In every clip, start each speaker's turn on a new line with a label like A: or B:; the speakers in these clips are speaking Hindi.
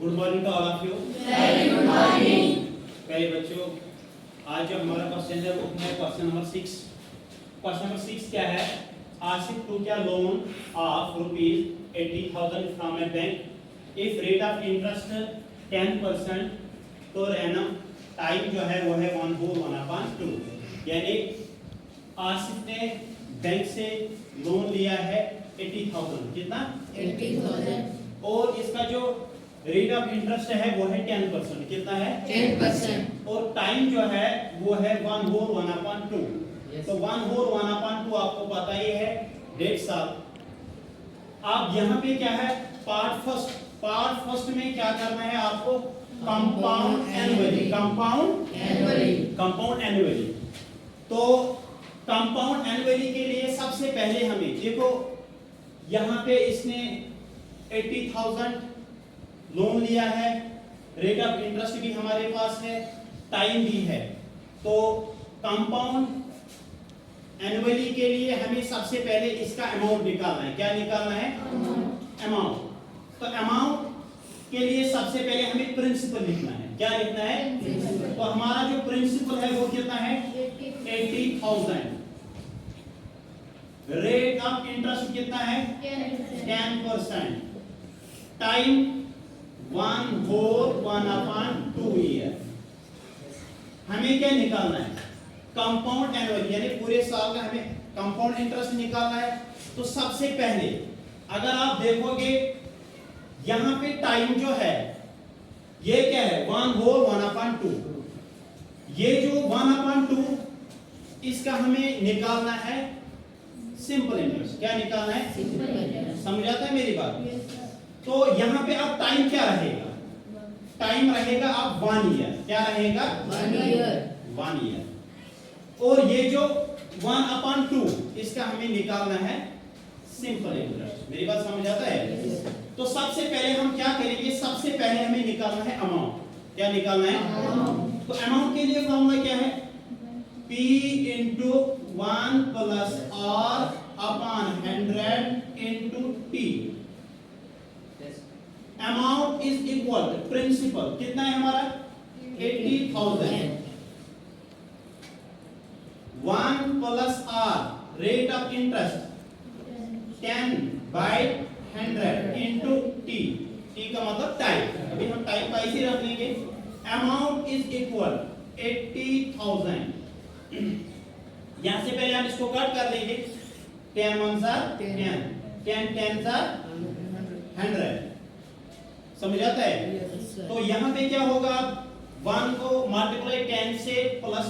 A: Good morning to all of you.
B: Very good morning.
A: प्यारे बच्चों, आज जो हमारा क्वेश्चन है वो है क्वेश्चन नंबर 6। क्वेश्चन नंबर 6 क्या है? आसिफ टू क्या loan of ₹80,000 from A bank if rate of interest 10% per annum, time जो है वो है 1/2 यानी आसिफ ने बैंक से लोन लिया है 80,000। कितना?
B: 80,000
A: और इसका जो रेट ऑफ इंटरेस्ट है वो है 10%। कितना है?
B: 10%।
A: और टाइम जो है वो है 1/2। तो 1/2 आपको पता ही है 1.5 साल। अब यहाँ पे क्या है? पार्ट फर्स्ट में क्या करना है आपको? Compound annually. Compound annually. तो कंपाउंड एनुअली के लिए सबसे पहले हमें देखो, यहाँ पे इसने 80,000 लोन लिया है, रेट ऑफ इंटरेस्ट भी हमारे पास है, टाइम भी है। तो कंपाउंड एनुअली के लिए हमें सबसे पहले इसका अमाउंट निकालना है। क्या निकालना है? अमाउंट। तो अमाउंट के लिए सबसे पहले हमें प्रिंसिपल लिखना है। क्या लिखना है? तो हमारा जो प्रिंसिपल है वो कितना है? 80,000। रेट ऑफ इंटरेस्ट कितना है? 10%। Time 1/2 year. हमें क्या निकालना है? कंपाउंड एनुअल, यानी पूरे साल का हमें कंपाउंड इंटरेस्ट निकालना है। तो सबसे पहले अगर आप देखोगे यहां पे टाइम जो है ये क्या है? 1/2। ये जो 1/2 इसका हमें निकालना है सिंपल इंटरेस्ट। क्या निकालना है? समझ आता है मेरी बात? तो यहाँ पे अब टाइम क्या रहेगा? टाइम रहेगा अब 1 ईयर। क्या रहेगा? 1 ईयर। और ये जो 1/2 इसका हमें निकालना है सिंपल इंटरेस्ट। मेरी बात समझ आता है? तो सबसे पहले हम क्या करेंगे? सबसे पहले हमें निकालना है अमाउंट। क्या निकालना है? तो अमाउंट के लिए फॉर्मूला क्या है? P into 1 plus R upon 100 into T। Amount is equal to principal. कितना है हमारा? 80,000। 1 plus R rate of interest 10/100 into T। T का मतलब टाइम। अभी हम टाइम का इसी रख लेंगे। Amount is equal 80,000। यहां से पहले हम इसको कट कर लेंगे। 10 1s are 10, 10 10s are 100। समझ आता है? तो यहाँ पे क्या होगा? 1 को मल्टीप्लाई 10 से प्लस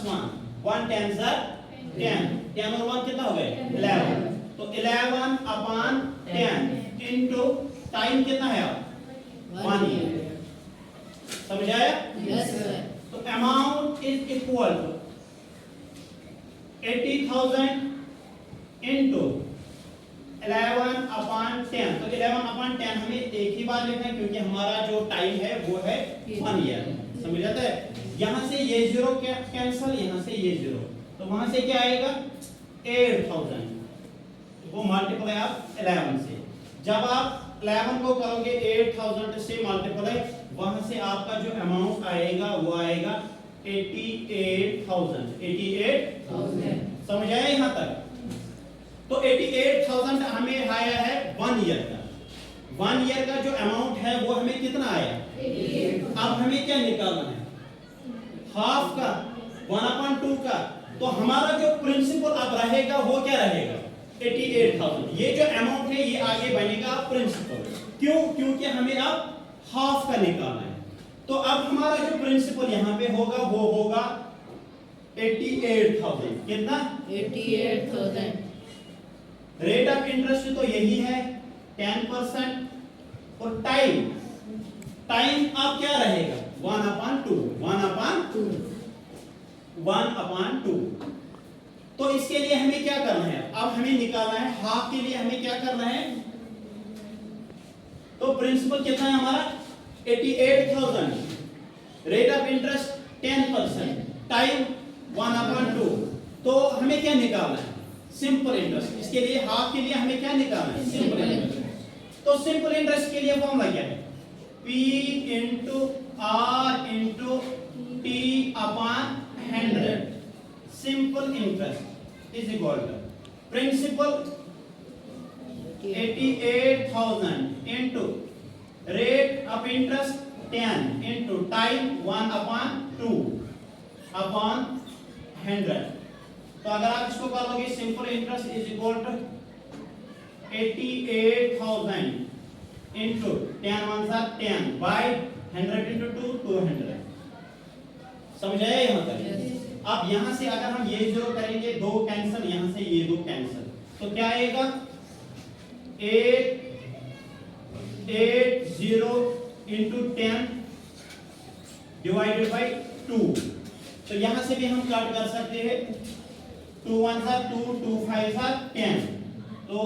A: 1 10s are 10, 10 और 1 कितना हो गए? 11। तो 11/10 इनटू टाइम कितना है? 1 ईयर। समझ आया? तो amount is equal to 80,000 into 11/10। तो 11/10 हमें एक ही बार लिखना है क्योंकि हमारा जो टाइम है वो है 1 ईयर। समझ आता है? यहां से ये 0 कैंसिल, यहां से ये 0, तो वहां से क्या आएगा? 8,000। वो मल्टीप्लाई आप 11 से। जब आप 11 को करोगे 8,000 से मल्टीप्लाई, वहां से आपका जो अमाउंट आएगा वो आएगा 88,000। 88,000। समझ आया यहां तक? तो 88,000 हमें आया है 1 ईयर का। 1 ईयर का जो अमाउंट है वो हमें कितना आया? 88। अब हमें क्या निकालना है? हाफ का 1/2 का। तो हमारा जो प्रिंसिपल अब रहेगा वो क्या रहेगा? 88,000। ये जो अमाउंट है ये आगे बनेगा प्रिंसिपल। क्यों? क्योंकि हमें अब हाफ का निकालना है। तो अब हमारा जो प्रिंसिपल यहाँ पे होगा वो होगा 88,000। कितना?
B: 88,000।
A: रेट ऑफ इंटरेस्ट तो यही है 10%। और टाइम अब क्या रहेगा? 1/2। तो इसके लिए हमें क्या करना है? अब हमें निकालना है हाफ के लिए हमें क्या करना है? तो प्रिंसिपल कितना है हमारा? 88,000। Rate of interest 10%, time 1/2। तो हमें क्या निकालना है? Simple interest. इसके लिए हाफ के लिए हमें क्या निकालना है? Simple interest. तो सिंपल इंटरेस्ट के लिए फॉर्मूला क्या है? P × into R into T upon 100. Simple interest is equal to principal 88,000 into rate of interest 10 into time 1 upon 2 upon 100. तो अगर आप इसको कर लोगे simple interest is equal to 88,000 into 10 ones are 10 by 100 into 2 200. समझ आया यहाँ तक? अब यहाँ से अगर हम ये जीरो करेंगे, दो कैंसिल, यहाँ से ये दो कैंसिल, तो क्या आएगा 880 into 10 divided by 2. तो यहाँ से भी हम काट कर सकते हैं, 2 ones are 2, 2 5s are 10. तो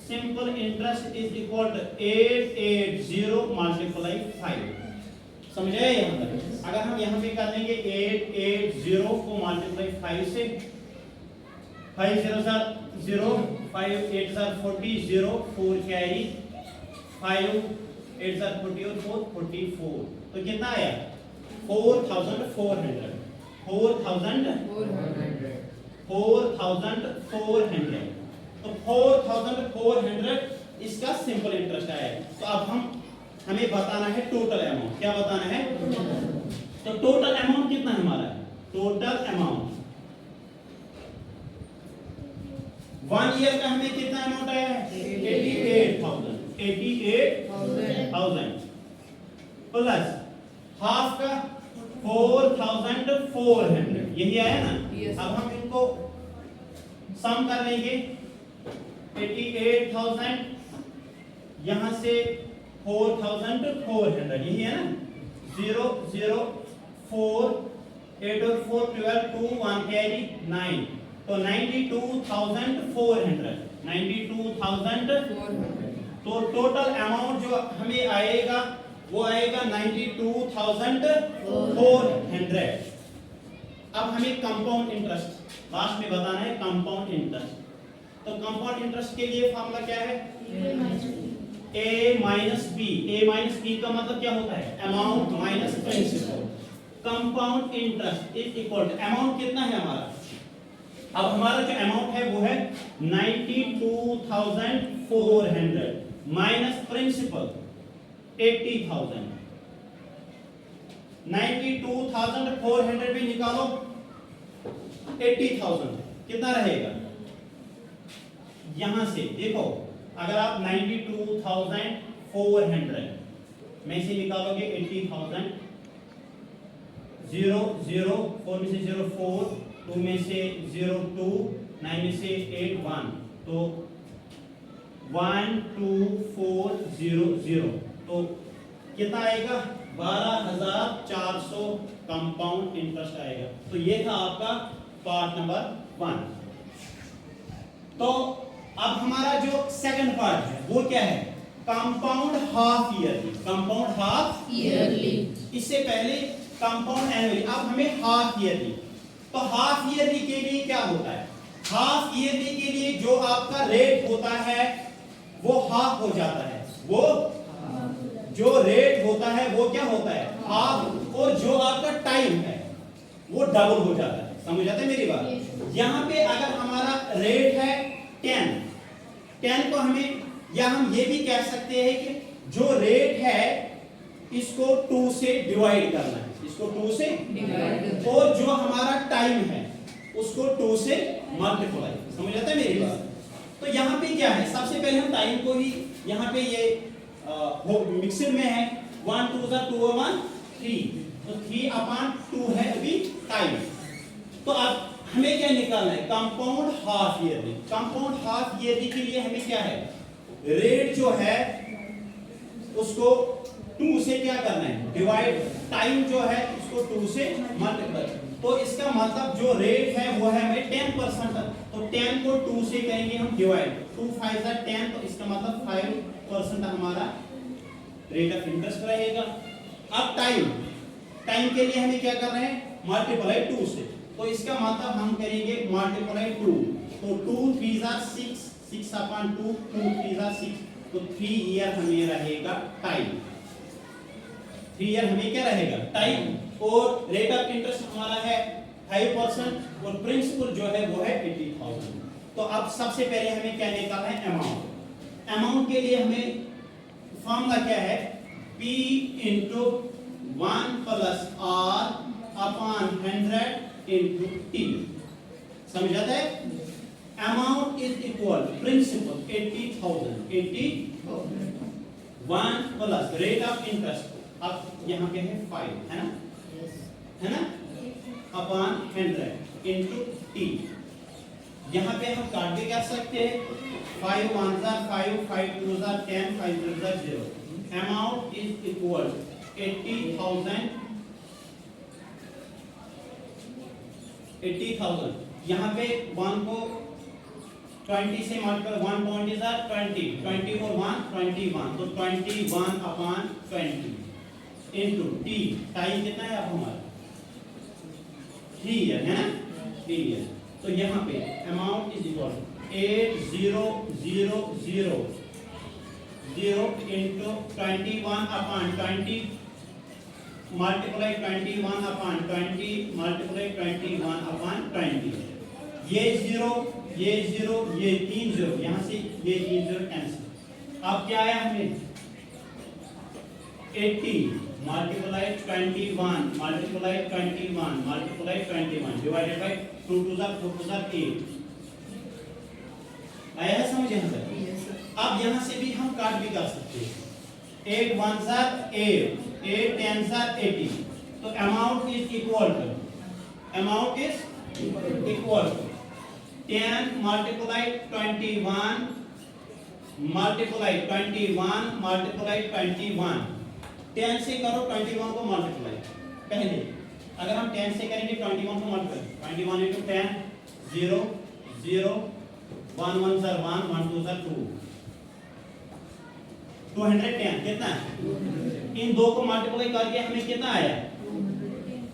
A: simple interest is equal to 880 multiply 5. समझ आया यहाँ तक? अगर हम यहाँ पे कर देंगे 880 को मल्टीप्लाई 5 से, 5 0s are 0, 5 8s are 40, 0 4 carry, 5 8s are 40 और 4 44. तो कितना आया 4,400. 4,400. तो 4,400 इसका सिंपल इंटरेस्ट आया. तो अब हमें बताना है टोटल अमाउंट. क्या बताना है? तो टोटल अमाउंट कितना है हमारा? टोटल अमाउंट 1 ईयर का हमें कितना अमाउंट आया है? 88,000 प्लस हाफ का 4,400. यही आया ना? अब हम इनको सम कर लेंगे. 88,000 यहां से 4,400, यही है ना? 0 0 4 8 और 4 12 2 1 कैरी 9. तो 92,400. 92,400. तो टोटल अमाउंट जो हमें आएगा वो आएगा 92,400. अब हमें कंपाउंड इंटरेस्ट लास्ट में बताना है. कंपाउंड इंटरेस्ट, तो कंपाउंड इंटरेस्ट के लिए फार्मूला क्या है? a minus B. a minus B का मतलब क्या होता है? Amount minus principal. Compound interest is equal to amount कितना है हमारा? अब हमारा जो अमाउंट है वो है 92,400 माइनस प्रिंसिपल 80,000. 92,400 भी निकालो, 80,000 कितना रहेगा? यहां से देखो, अगर आप 92,400 में से निकालोगे 80,000, 0 0 4 में से 0 4, 2 में से 0 2, 9 में से 8 1, तो 12400. तो कितना आएगा? 12,400 कंपाउंड इंटरेस्ट आएगा. तो ये था आपका पार्ट नंबर 1. तो अब हमारा जो सेकंड पार्ट है वो क्या है? Compound half yearly. Compound half
B: yearly.
A: इससे पहले कंपाउंड एनुअली. अब हमें हाफ ईयरली. तो हाफ ईयरली के लिए क्या होता है? हाफ ईयरली के लिए जो आपका रेट होता है वो हाफ हो जाता है. वो जो रेट होता है वो क्या होता है? हाफ. और जो आपका टाइम है वो डबल हो जाता है. समझ जाते हैं मेरी बात? यहाँ पे अगर हमारा रेट है 10 को हमें, या हम ये भी कह सकते हैं कि जो रेट है इसको 2 से डिवाइड करना है. इसको 2 से डिवाइड, और जो हमारा टाइम है उसको 2 से मल्टीप्लाई. समझ जाते हैं मेरी बात? तो यहाँ पे क्या है? सबसे पहले हम टाइम को ही यहाँ पे ये मिक्सर में है. 1 2 2 1 3, तो 3 upon 2 है अभी टाइम. तो अब हमें क्या निकालना है? Compound half yearly. Compound half yearly के लिए हमें क्या है? रेट जो है उसको 2 से क्या करना है? डिवाइड. टाइम जो है इसको 2 से मल्टीप्लाई. तो इसका मतलब जो रेट है वो है हमें 10%. तो 10 को 2 से करेंगे हम डिवाइड. 2 5 are 10, तो इसका मतलब 5% हमारा रेट ऑफ इंटरेस्ट रहेगा. अब टाइम के लिए हमें क्या करना है? मल्टीप्लाई 2 से. तो इसका मतलब हम करेंगे मल्टीप्लाई 2. तो 2 3s are 6, 6 upon 2, 2 3s are 6. तो 3 ईयर हमें रहेगा टाइम. 3 ईयर हमें क्या रहेगा टाइम, और रेट ऑफ इंटरेस्ट हमारा है 5% और प्रिंसिपल जो है वो है 80,000। तो अब सबसे पहले हमें क्या निकालना है अमाउंट। अमाउंट के लिए हमें फॉर्मूला क्या है, P into 1 plus R upon 100 into T। समझ आता है? Amount is equal principal 80,000, 1 plus rate of interest, अब यहाँ पे है 5 है ना, अपॉन 100 इंटू T। यहाँ पे हम काट भी कर सकते हैं, 5 1 5, 5 2 10, 5 3 0। Amount is equal 80,000, 80,000। यहाँ पे 1 को 20 से मल्टीप्लाई, 1 पॉइंट इज 20, 20 और 1 21, तो 21 अपॉन 20 इंटू T। टाइम कितना है अब हमारा 3 ईयर है ना, 3 ईयर। तो यहाँ पे amount is equal 8000 into 21 upon 20 multiply 21 upon 20 multiply 21 upon 20। ये 0 ये 0 ये 3 0, यहाँ से ये 3 0 कैंसिल। अब क्या आया हमें 80 multiply 21 multiply 21 multiply 21 divided by 2 2 4 8। आया है समझ यहाँ तक? अब यहाँ से भी हम काट भी कर सकते हैं, 8 1 8, 8 10 80। तो amount is equal to 10 multiply 21 multiply 21 multiply 21। 10 से करो 21 को मल्टीप्लाई, पहले अगर हम 10 से करेंगे 21 को मल्टीप्लाई, 21 into 10 0 0 1 1 1 1 2 2, 210 कितना है? इन दो को मल्टीप्लाई करके हमें कितना आया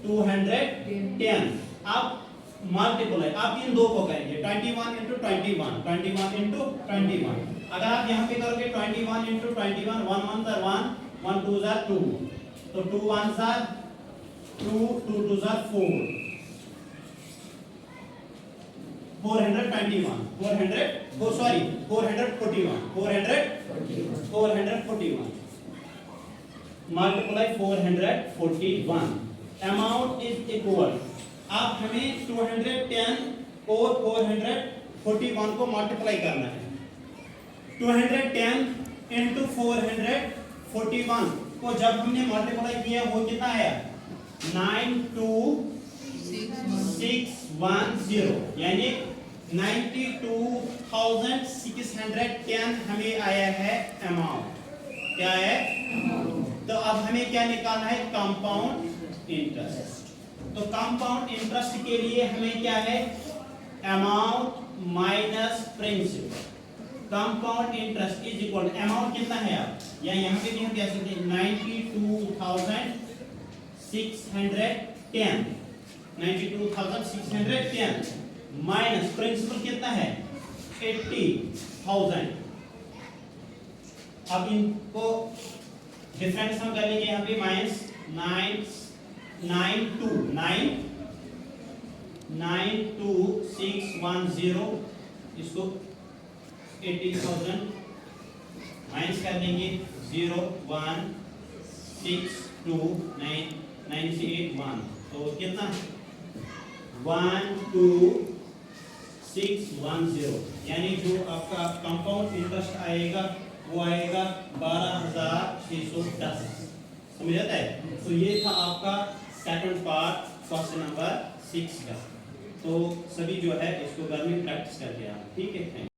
A: 210। अब मल्टीप्लाई आप इन दो को करेंगे 21 into 21 21 into 21। अगर आप यहाँ पे करोगे 21 into 21 1 1 1 1 2 2, तो 2 1 2 2 2 4 421 441 मल्टीप्लाई 441। अमाउंट इज इक्वल, अब हमें 210 और 441 को मल्टीप्लाई करना है। 210 इंटू 441 को जब हमने मल्टीप्लाई किया वो कितना आया 92610, यानी 92,610 हमें आया है अमाउंट। क्या है? तो अब हमें क्या निकालना है कंपाउंड इंटरेस्ट। तो कंपाउंड इंटरेस्ट के लिए हमें क्या है amount minus principal. Compound interest is equal amount कितना है आप या यहाँ पे भी हम कह सकते हैं 92,610 माइनस प्रिंसिपल कितना है 80,000। अब इनको डिफरेंस हम कर लेंगे यहाँ पे माइनस 92610, इसको 80,000 माइनस कर देंगे 0 1 6 2 9 9 से 8 1, तो कितना 12,610, यानी जो आपका कंपाउंड इंटरेस्ट आएगा वो आएगा 12,610। समझ आता है? तो ये था आपका सेकंड पार्ट क्वेश्चन नंबर 6 का। तो सभी जो है इसको घर में प्रैक्टिस करके आप, ठीक है।